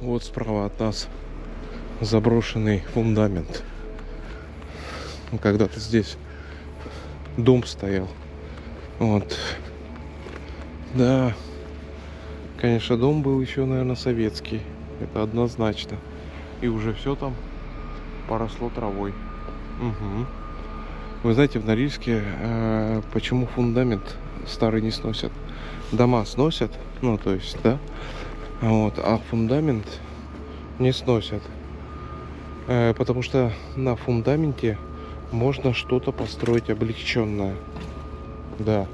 Вот справа от нас заброшенный фундамент. Когда-то здесь дом стоял. Вот. Да. Конечно, дом был еще, наверное, советский. Это однозначно. И уже все там поросло травой. Угу. Вы знаете, в Норильске почему фундамент старый не сносят? Дома сносят, ну то есть, да, вот, а фундамент не сносят. Потому что на фундаменте можно что-то построить облегченное. Да.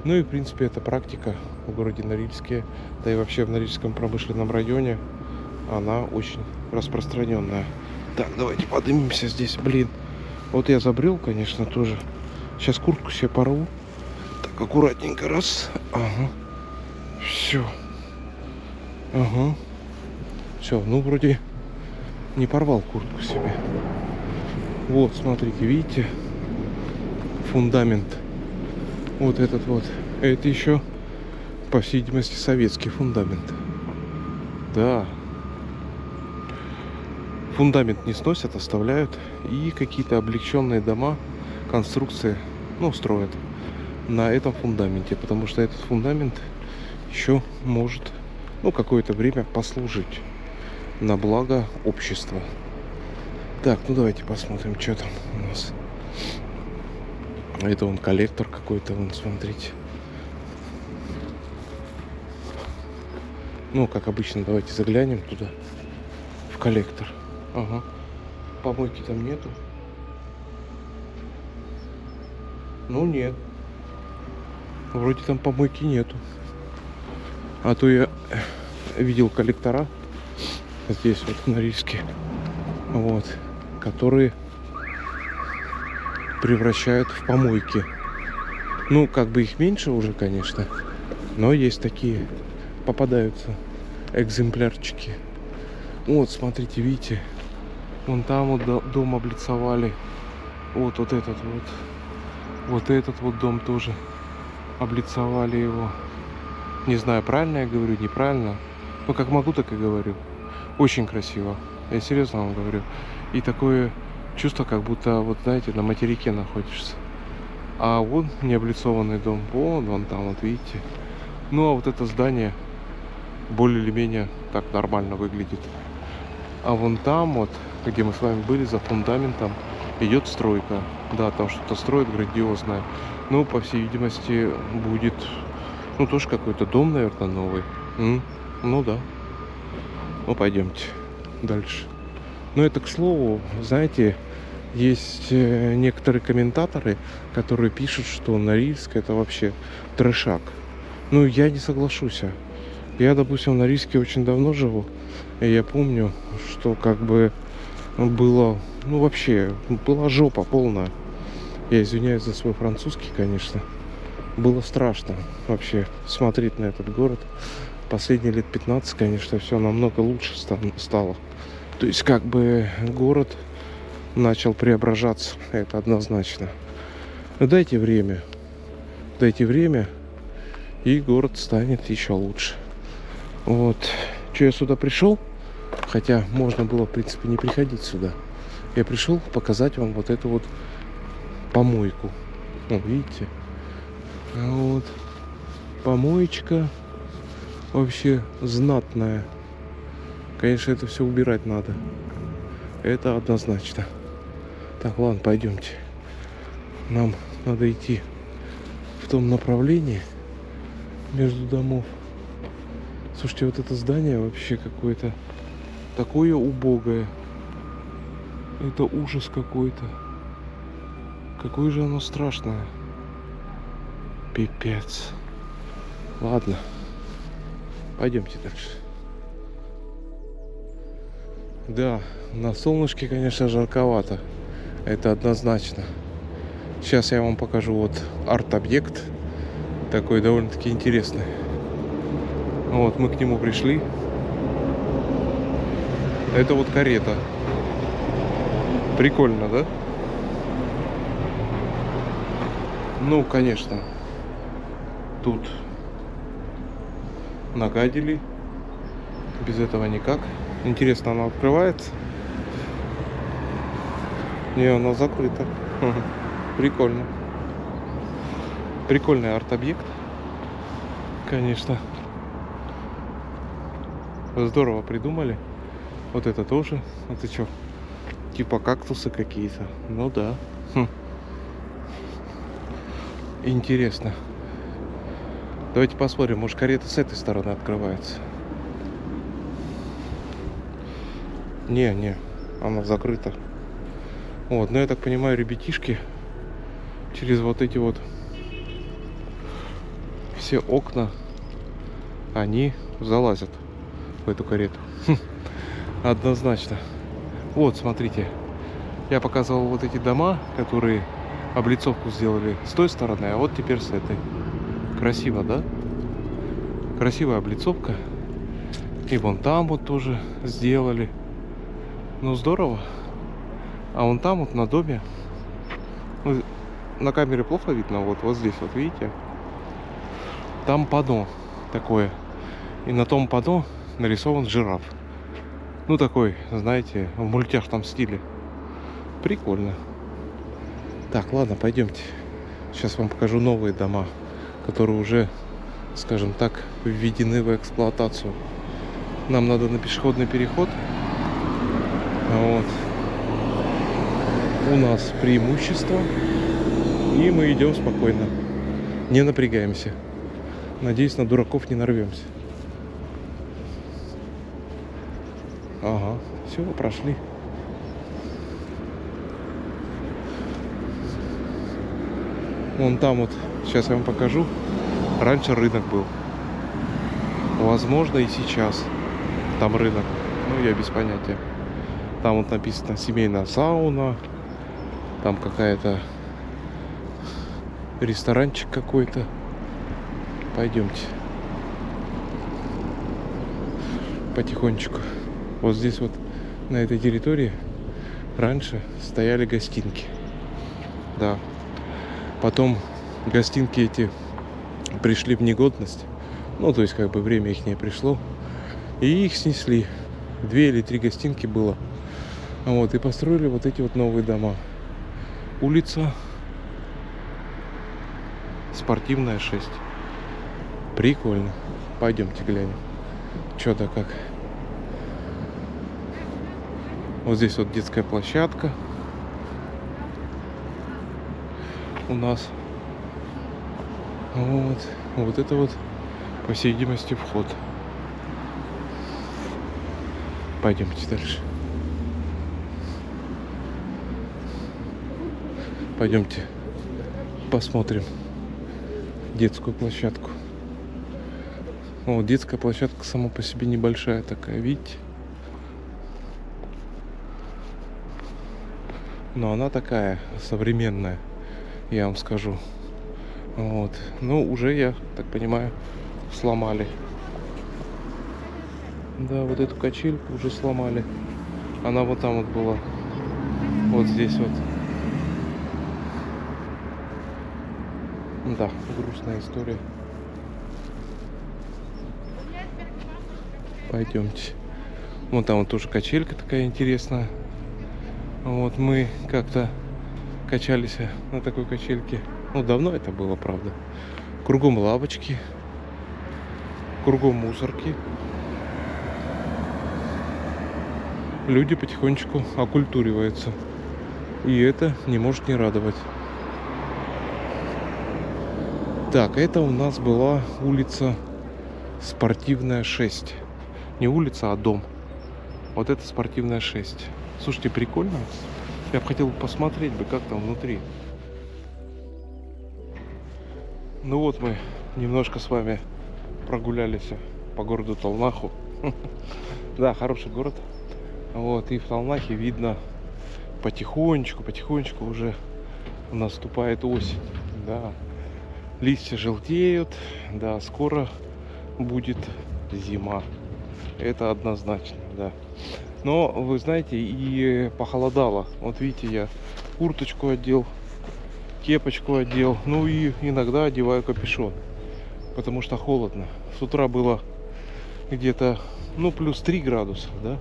Ну и в принципе это практика в городе Норильске, да и вообще в Норильском промышленном районе она очень распространенная. Так, давайте поднимемся здесь, блин. Вот я забрел, конечно, тоже. Сейчас куртку себе порву. Так, аккуратненько, раз. Ага. Все. Ага. Все, ну вроде не порвал куртку себе. Вот, смотрите, видите? Фундамент. Вот этот вот. Это еще, по всей видимости, советский фундамент. Да. Фундамент не сносят, оставляют. И какие-то облегченные дома, конструкции, ну, строят на этом фундаменте. Потому что этот фундамент еще может, ну, какое-то время послужить на благо общества. Так, ну давайте посмотрим, что там у нас. Это он коллектор какой-то, вон, смотрите. Ну, как обычно, давайте заглянем туда, в коллектор. Ага. Помойки там нету. Ну, нет. Вроде там помойки нету. А то я видел коллектора здесь вот в Норильске, вот, которые превращают в помойки. Ну, как бы их меньше уже, конечно, но есть такие, попадаются экземплярчики. Вот, смотрите, видите, вон там вот дом облицовали. Вот этот вот. Вот этот вот дом тоже облицовали его. Не знаю, правильно я говорю, неправильно. Но как могу, так и говорю. Очень красиво. Я серьезно вам говорю. И такое чувство, как будто, вот знаете, на материке находишься. А вон необлицованный дом. Вон там, вот видите. Ну, а вот это здание более или менее так нормально выглядит. А вон там вот, где мы с вами были, за фундаментом, идет стройка. Да, там что-то строят грандиозное. Ну, по всей видимости, будет, ну, тоже какой-то дом, наверное, новый. Ну, да. Ну, пойдемте дальше. Ну, это, к слову, знаете, есть некоторые комментаторы, которые пишут, что Норильск это вообще трешак. Ну, я не соглашусь. Я, допустим, в Норильске очень давно живу. И я помню, что как бы было, ну, вообще, была жопа полная. Я извиняюсь за свой французский, конечно. Было страшно вообще смотреть на этот город. Последние лет 15, конечно, все намного лучше стало. То есть, как бы, город начал преображаться. Это однозначно. Дайте время. Дайте время, и город станет еще лучше. Вот. Что я сюда пришел? Хотя можно было, в принципе, не приходить сюда. Я пришел показать вам вот эту вот помойку. Ну, видите? Вот. Помоечка вообще знатная. Конечно, это все убирать надо. Это однозначно. Так, ладно, пойдемте. Нам надо идти в том направлении между домов. Слушайте, вот это здание вообще какое-то такое убогое. Это ужас какой-то. Какое же оно страшное. Пипец. Ладно. Пойдемте дальше. Да, на солнышке, конечно, жарковато. Это однозначно. Сейчас я вам покажу вот арт-объект. Такой довольно-таки интересный. Вот, мы к нему пришли. Это вот карета. Прикольно, да? Ну, конечно. Тут нагадили. Без этого никак. Интересно, она открывается? Не, она закрыта. Прикольно. Прикольный арт-объект. Конечно. Здорово придумали. Вот это тоже. Это что? Типа кактусы какие-то. Ну да. Интересно. Давайте посмотрим. Может, карета с этой стороны открывается. Не. Она закрыта. Вот. Но я так понимаю, ребятишки через вот эти вот все окна они залазят в эту карету. Однозначно. Вот, смотрите. Я показывал вот эти дома, которые облицовку сделали с той стороны, а вот теперь с этой. Красиво, да? Красивая облицовка. И вон там вот тоже сделали. Ну, здорово. А вон там вот на доме. Ну, на камере плохо видно. Вот здесь вот, видите? Там панно такое. И на том панно нарисован жираф. Ну, такой, знаете, в мультяшном стиле. Прикольно. Так, ладно, пойдемте. Сейчас вам покажу новые дома, которые уже, скажем так, введены в эксплуатацию. Нам надо на пешеходный переход. Вот. У нас преимущество. И мы идем спокойно. Не напрягаемся. Надеюсь, на дураков не нарвемся. Ага, все, прошли. Вон там вот, сейчас я вам покажу. Раньше рынок был. Возможно, и сейчас там рынок. Ну, я без понятия. Там вот написано семейная сауна. Там какая-то ресторанчик какой-то. Пойдемте. Потихонечку. Вот здесь вот, на этой территории, раньше стояли гостинки. Да. Потом гостинки эти пришли в негодность. Ну, то есть, как бы время их не пришло. И их снесли. 2 или 3 гостинки было. Вот, и построили вот эти вот новые дома. Улица Спортивная 6. Прикольно. Пойдемте глянем. Что да как. Вот здесь вот детская площадка. У нас. Вот это вот, по всей видимости, вход. Пойдемте дальше. Пойдемте посмотрим детскую площадку. Вот детская площадка сама по себе небольшая такая, видите? Но она такая современная, я вам скажу. Вот. Ну, уже, я так понимаю, сломали. Да, вот эту качельку уже сломали. Она вот там вот была. Вот здесь вот. Да, грустная история. Пойдемте. Вон там вот тоже качелька такая интересная. Вот мы как-то качались на такой качельке. Ну, давно это было, правда. Кругом лавочки. Кругом мусорки. Люди потихонечку окультуриваются. И это не может не радовать. Так, это у нас была улица Спортивная 6. Не улица, а дом. Вот это Спортивная 6. Слушайте, прикольно. Я бы хотел посмотреть бы, как там внутри. Ну вот мы немножко с вами прогулялись по городу Талнаху. Да, хороший город. Вот, и в Талнахе видно потихонечку уже наступает осень. Да. Листья желтеют. Да, скоро будет зима. Это однозначно, да. Но, вы знаете, и похолодало. Вот видите, я курточку одел, кепочку одел. Ну и иногда одеваю капюшон, потому что холодно. С утра было где-то ну, плюс 3 градуса, да.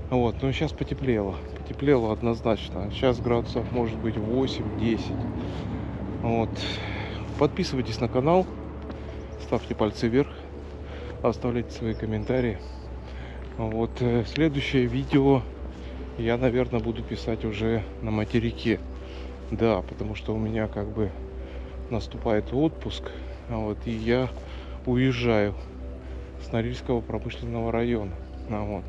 Вот, но сейчас потеплело. Потеплело однозначно. Сейчас градусов может быть 8-10. Вот. Подписывайтесь на канал, ставьте пальцы вверх, оставляйте свои комментарии. Вот. Следующее видео я, наверное, буду писать уже на материке. Да, потому что у меня как бы наступает отпуск. Вот, и я уезжаю с Норильского промышленного района. Вот.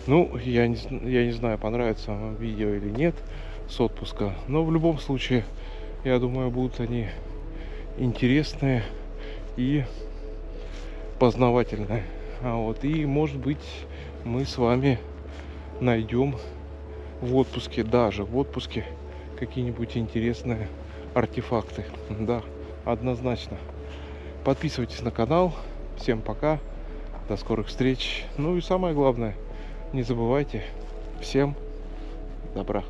Ну, я не знаю, понравится вам видео или нет с отпуска. Но в любом случае, я думаю, будут они интересные и познавательные. Вот. И, может быть, мы с вами найдем в отпуске, даже в отпуске, какие-нибудь интересные артефакты. Да, однозначно. Подписывайтесь на канал. Всем пока. До скорых встреч. Ну и самое главное, не забывайте. Всем добра.